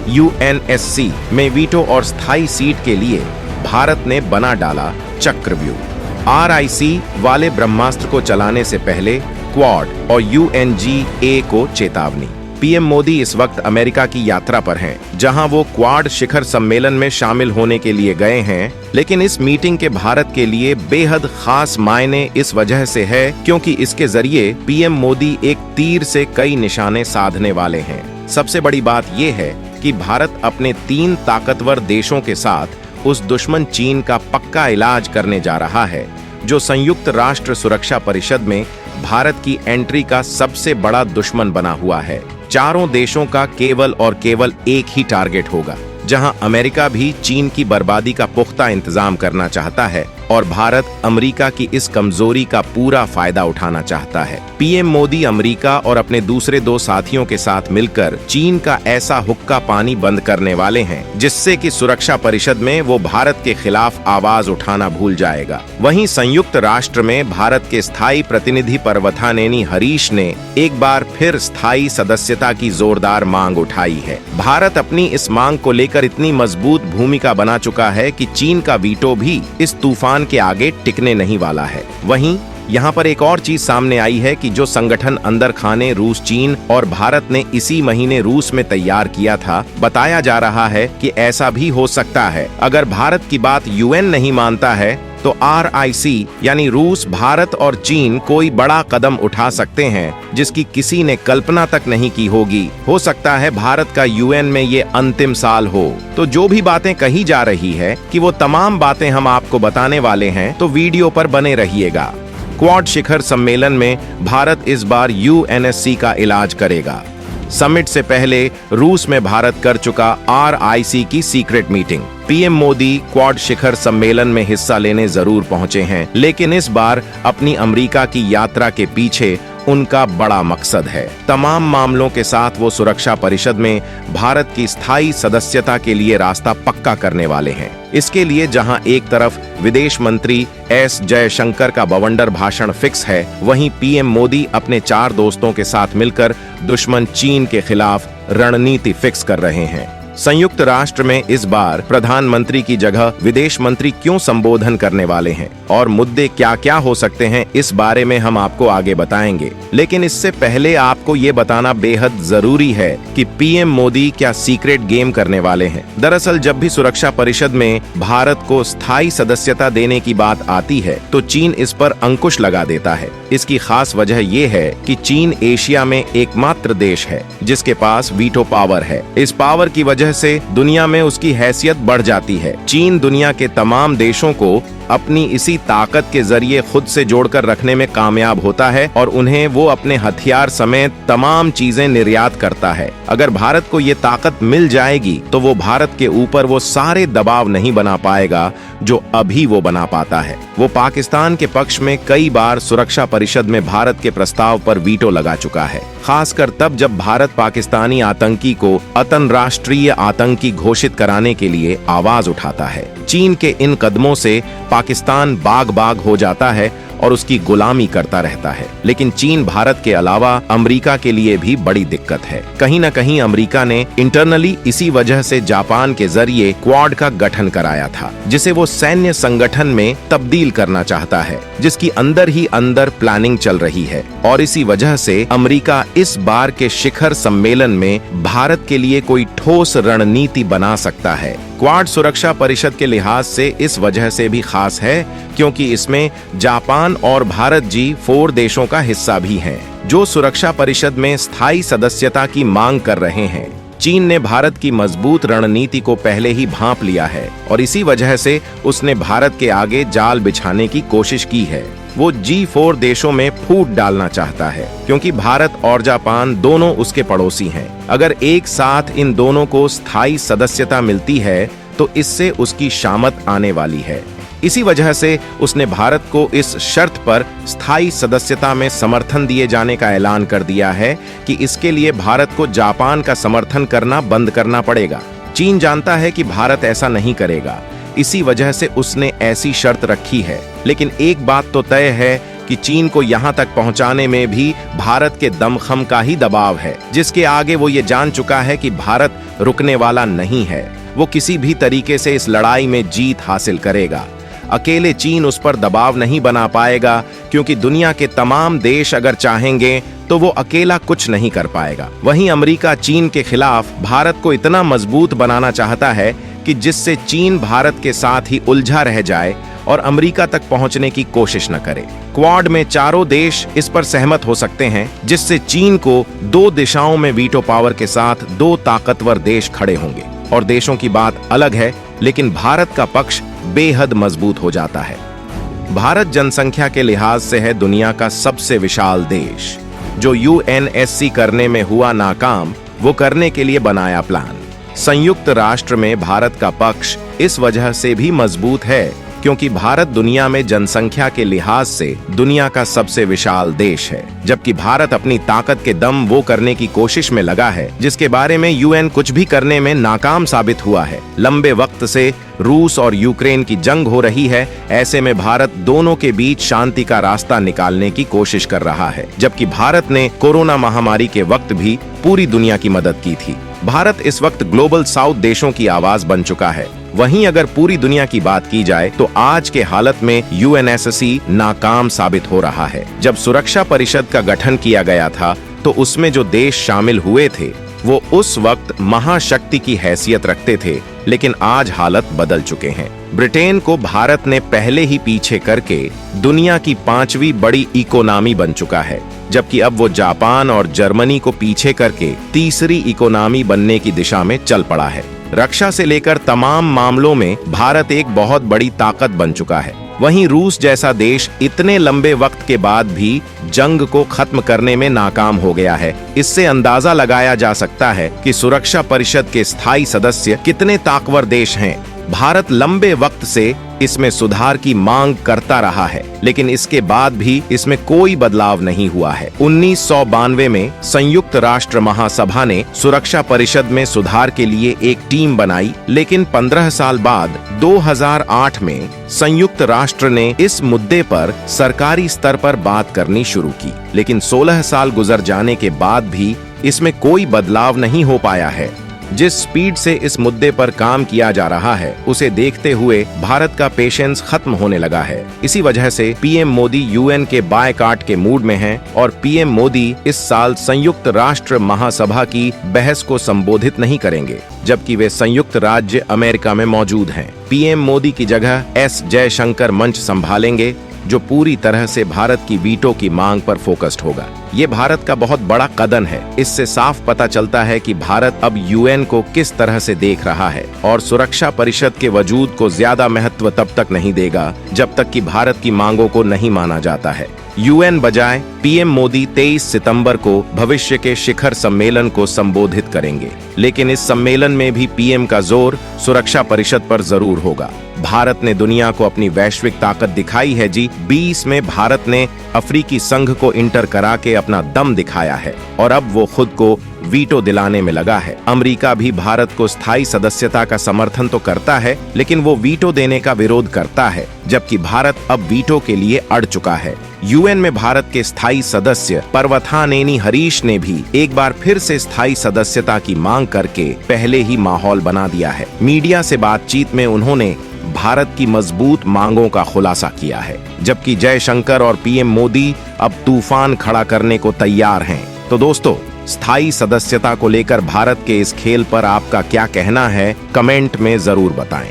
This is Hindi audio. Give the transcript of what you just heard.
यूएनएससी में वीटो और स्थायी सीट के लिए भारत ने बना डाला चक्रव्यूह। आरआईसी वाले ब्रह्मास्त्र को चलाने से पहले क्वाड और यूएनजीए को चेतावनी। पीएम मोदी इस वक्त अमेरिका की यात्रा पर हैं, जहां वो क्वाड शिखर सम्मेलन में शामिल होने के लिए गए हैं। लेकिन इस मीटिंग के भारत के लिए बेहद खास मायने इस वजह से है क्योंकि इसके जरिए पीएम मोदी एक तीर से कई निशाने साधने वाले हैं। सबसे बड़ी बात यह है कि भारत अपने 3 ताकतवर देशों के साथ उस दुश्मन चीन का पक्का इलाज करने जा रहा है, जो संयुक्त राष्ट्र सुरक्षा परिषद में भारत की एंट्री का सबसे बड़ा दुश्मन बना हुआ है। चारों देशों का केवल और केवल एक ही टारगेट होगा, जहां अमेरिका भी चीन की बर्बादी का पुख्ता इंतजाम करना चाहता है और भारत अमेरिका की इस कमजोरी का पूरा फायदा उठाना चाहता है। पीएम मोदी अमेरिका और अपने दूसरे 2 साथियों के साथ मिलकर चीन का ऐसा हुक्का पानी बंद करने वाले हैं जिससे कि सुरक्षा परिषद में वो भारत के खिलाफ आवाज उठाना भूल जाएगा। वहीं संयुक्त राष्ट्र में भारत के स्थायी प्रतिनिधि पर्वतानेनी हरीश ने एक बार फिर स्थायी सदस्यता की जोरदार मांग उठाई है। भारत अपनी इस मांग को लेकर इतनी मजबूत भूमिका बना चुका है कि चीन का वीटो भी इस तूफान के आगे टिकने नहीं वाला है। वहीं यहाँ पर एक और चीज सामने आई है कि जो संगठन अंदर खाने रूस, चीन और भारत ने इसी महीने रूस में तैयार किया था, बताया जा रहा है कि ऐसा भी हो सकता है अगर भारत की बात यूएन नहीं मानता है तो आरआईसी यानी रूस, भारत और चीन कोई बड़ा कदम उठा सकते हैं जिसकी किसी ने कल्पना तक नहीं की होगी। हो सकता है भारत का यूएन में ये अंतिम साल हो। तो जो भी बातें कही जा रही है कि वो तमाम बातें हम आपको बताने वाले हैं, तो वीडियो पर बने रहिएगा। क्वाड शिखर सम्मेलन में भारत इस बार यूएनएससी का इलाज करेगा। समिट से पहले रूस में भारत कर चुका आरआईसी की secret meeting. PM Modi Quad शिखर सम्मेलन में हिस्सा लेने जरूर पहुंचे हैं, लेकिन इस बार अपनी अमेरिका की यात्रा के पीछे उनका बड़ा मकसद है। तमाम मामलों के साथ वो सुरक्षा परिषद में भारत की स्थायी सदस्यता के लिए रास्ता पक्का करने वाले हैं। इसके लिए जहां एक तरफ विदेश मंत्री एस जयशंकर का बवंडर भाषण फिक्स है, वहीं पीएम मोदी अपने 4 दोस्तों के साथ मिलकर दुश्मन चीन के खिलाफ रणनीति फिक्स कर रहे हैं। संयुक्त राष्ट्र में इस बार प्रधानमंत्री की जगह विदेश मंत्री क्यों संबोधन करने वाले हैं और मुद्दे क्या क्या हो सकते हैं, इस बारे में हम आपको आगे बताएंगे। लेकिन इससे पहले आपको ये बताना बेहद जरूरी है कि पीएम मोदी क्या सीक्रेट गेम करने वाले हैं। दरअसल जब भी सुरक्षा परिषद में भारत को स्थायी सदस्यता देने की बात आती है तो चीन इस पर अंकुश लगा देता है। इसकी खास वजह ये है कि चीन एशिया में एकमात्र देश है जिसके पास वीटो पावर है। इस पावर की वजह से दुनिया में उसकी हैसियत बढ़ जाती है। चीन दुनिया के तमाम देशों को अपनी इसी ताकत के जरिए खुद से जोड़कर रखने में कामयाब होता है और उन्हें वो अपने हथियार समेत तमाम चीजें निर्यात करता है। अगर भारत को ये ताकत मिल जाएगी तो वो भारत के ऊपर वो सारे दबाव नहीं बना पाएगा जो अभी वो बना पाता है। वो पाकिस्तान के पक्ष में कई बार सुरक्षा परिषद में भारत के प्रस्ताव पर वीटो लगा चुका है, खासकर तब जब भारत पाकिस्तानी आतंकी को अंतर्राष्ट्रीय आतंकी घोषित कराने के लिए आवाज उठाता है। चीन के इन कदमों से पाकिस्तान बाग बाग हो जाता है और उसकी गुलामी करता रहता है। लेकिन चीन भारत के अलावा अमेरिका के लिए भी बड़ी दिक्कत है। कहीं न कहीं अमेरिका ने इंटरनली इसी वजह से जापान के जरिए क्वाड का गठन कराया था, जिसे वो सैन्य संगठन में तब्दील करना चाहता है, जिसकी अंदर ही अंदर प्लानिंग चल रही है। और इसी वजह से अमेरिका इस बार के शिखर सम्मेलन में भारत के लिए कोई ठोस रणनीति बना सकता है। क्वाड सुरक्षा परिषद के लिहाज से इस वजह से भी खास है क्योंकि इसमें जापान और भारत G4 देशों का हिस्सा भी हैं, जो सुरक्षा परिषद में स्थायी सदस्यता की मांग कर रहे हैं। चीन ने भारत की मजबूत रणनीति को पहले ही भांप लिया है और इसी वजह से उसने भारत के आगे जाल बिछाने की कोशिश की है। वो G4 देशों में फूट डालना चाहता है क्योंकि भारत और जापान दोनों उसके पड़ोसी हैं। अगर एक साथ इन दोनों को स्थायी सदस्यता मिलती है तो इससे उसकी शामत आने वाली है। इसी वजह से उसने भारत को इस शर्त पर स्थायी सदस्यता में समर्थन दिए जाने का ऐलान कर दिया है कि इसके लिए भारत को जापान का समर्थन करना बंद करना पड़ेगा। चीन जानता है कि भारत ऐसा नहीं करेगा, इसी वजह से उसने ऐसी शर्त रखी है। लेकिन एक बात तो तय है कि चीन को यहां तक पहुंचाने में भी भारत के दमखम का ही दबाव है, जिसके आगे वो ये जान चुका है कि भारत रुकने वाला नहीं है। वो किसी भी तरीके से इस लड़ाई में जीत हासिल करेगा। अकेले चीन उस पर दबाव नहीं बना पाएगा, क्योंकि दुनिया के तमाम देश अगर चाहेंगे तो वो अकेला कुछ नहीं कर पाएगा। वहीं अमेरिका चीन के खिलाफ भारत को इतना मजबूत बनाना चाहता है कि जिससे चीन भारत के साथ ही उलझा रह जाए और अमेरिका तक पहुंचने की कोशिश न करे। क्वाड में चारों देश इस पर सहमत हो सकते हैं, जिससे चीन को 2 दिशाओं में वीटो पावर के साथ 2 ताकतवर देश खड़े होंगे। और देशों की बात अलग है, लेकिन भारत का पक्ष बेहद मजबूत हो जाता है। भारत जनसंख्या के लिहाज से है दुनिया का सबसे विशाल देश। जो यूएनएससी करने में हुआ नाकाम, वो करने के लिए बनाया प्लान। संयुक्त राष्ट्र में भारत का पक्ष इस वजह से भी मजबूत है क्योंकि भारत दुनिया में जनसंख्या के लिहाज से दुनिया का सबसे विशाल देश है, जबकि भारत अपनी ताकत के दम वो करने की कोशिश में लगा है जिसके बारे में यूएन कुछ भी करने में नाकाम साबित हुआ है। लंबे वक्त से रूस और यूक्रेन की जंग हो रही है, ऐसे में भारत दोनों के बीच शांति का रास्ता निकालने की कोशिश कर रहा है, जबकि भारत ने कोरोना महामारी के वक्त भी पूरी दुनिया की मदद की थी। भारत इस वक्त ग्लोबल साउथ देशों की आवाज बन चुका है। वहीं अगर पूरी दुनिया की बात की जाए तो आज के हालत में यूएनएससी नाकाम साबित हो रहा है। जब सुरक्षा परिषद का गठन किया गया था तो उसमें जो देश शामिल हुए थे वो उस वक्त महाशक्ति की हैसियत रखते थे, लेकिन आज हालत बदल चुके हैं। ब्रिटेन को भारत ने पहले ही पीछे करके दुनिया की 5वीं बड़ी इकोनॉमी बन चुका है, जबकि अब वो जापान और जर्मनी को पीछे करके 3री इकोनॉमी बनने की दिशा में चल पड़ा है। रक्षा से लेकर तमाम मामलों में भारत एक बहुत बड़ी ताकत बन चुका है। वहीं रूस जैसा देश इतने लंबे वक्त के बाद भी जंग को खत्म करने में नाकाम हो गया है। इससे अंदाजा लगाया जा सकता है कि सुरक्षा परिषद के स्थायी सदस्य कितने ताकतवर देश हैं। भारत लंबे वक्त से इसमें सुधार की मांग करता रहा है, लेकिन इसके बाद भी इसमें कोई बदलाव नहीं हुआ है। 1992 में संयुक्त राष्ट्र महासभा ने सुरक्षा परिषद में सुधार के लिए एक टीम बनाई, लेकिन 15 साल बाद 2008 में संयुक्त राष्ट्र ने इस मुद्दे पर सरकारी स्तर पर बात करनी शुरू की, लेकिन 16 साल गुजर जाने के बाद भी इसमें कोई बदलाव नहीं हो पाया है। जिस स्पीड से इस मुद्दे पर काम किया जा रहा है, उसे देखते हुए भारत का पेशेंस खत्म होने लगा है। इसी वजह से पीएम मोदी यूएन के बायकॉट के मूड में हैं और पीएम मोदी इस साल संयुक्त राष्ट्र महासभा की बहस को संबोधित नहीं करेंगे, जबकि वे संयुक्त राज्य अमेरिका में मौजूद हैं। पीएम मोदी की जगह एस जयशंकर मंच संभालेंगे, जो पूरी तरह से भारत की वीटो की मांग पर फोकस्ड होगा। ये भारत का बहुत बड़ा कदम है। इससे साफ पता चलता है कि भारत अब यूएन को किस तरह से देख रहा है और सुरक्षा परिषद के वजूद को ज्यादा महत्व तब तक नहीं देगा जब तक कि भारत की मांगों को नहीं माना जाता है। यूएन बजाय पीएम मोदी 23 सितंबर को भविष्य के शिखर सम्मेलन को संबोधित करेंगे, लेकिन इस सम्मेलन में भी पीएम का जोर सुरक्षा परिषद पर जरूर होगा। भारत ने दुनिया को अपनी वैश्विक ताकत दिखाई है जी। 20 में भारत ने अफ्रीकी संघ को इंटर करा के अपना दम दिखाया है और अब वो खुद को वीटो दिलाने में लगा है। अमेरिका भी भारत को स्थायी सदस्यता का समर्थन तो करता है, लेकिन वो वीटो देने का विरोध करता है, जबकि भारत अब वीटो के लिए अड़ चुका है। यूएन में भारत के स्थायी सदस्य पर्वतानेनी हरीश ने भी एक बार फिर से स्थायी सदस्यता की मांग करके पहले ही माहौल बना दिया है। मीडिया से बातचीत में उन्होंने भारत की मजबूत मांगों का खुलासा किया है, जबकि जयशंकर और पीएम मोदी अब तूफान खड़ा करने को तैयार हैं। तो दोस्तों, स्थायी सदस्यता को लेकर भारत के इस खेल पर आपका क्या कहना है, कमेंट में जरूर बताएं।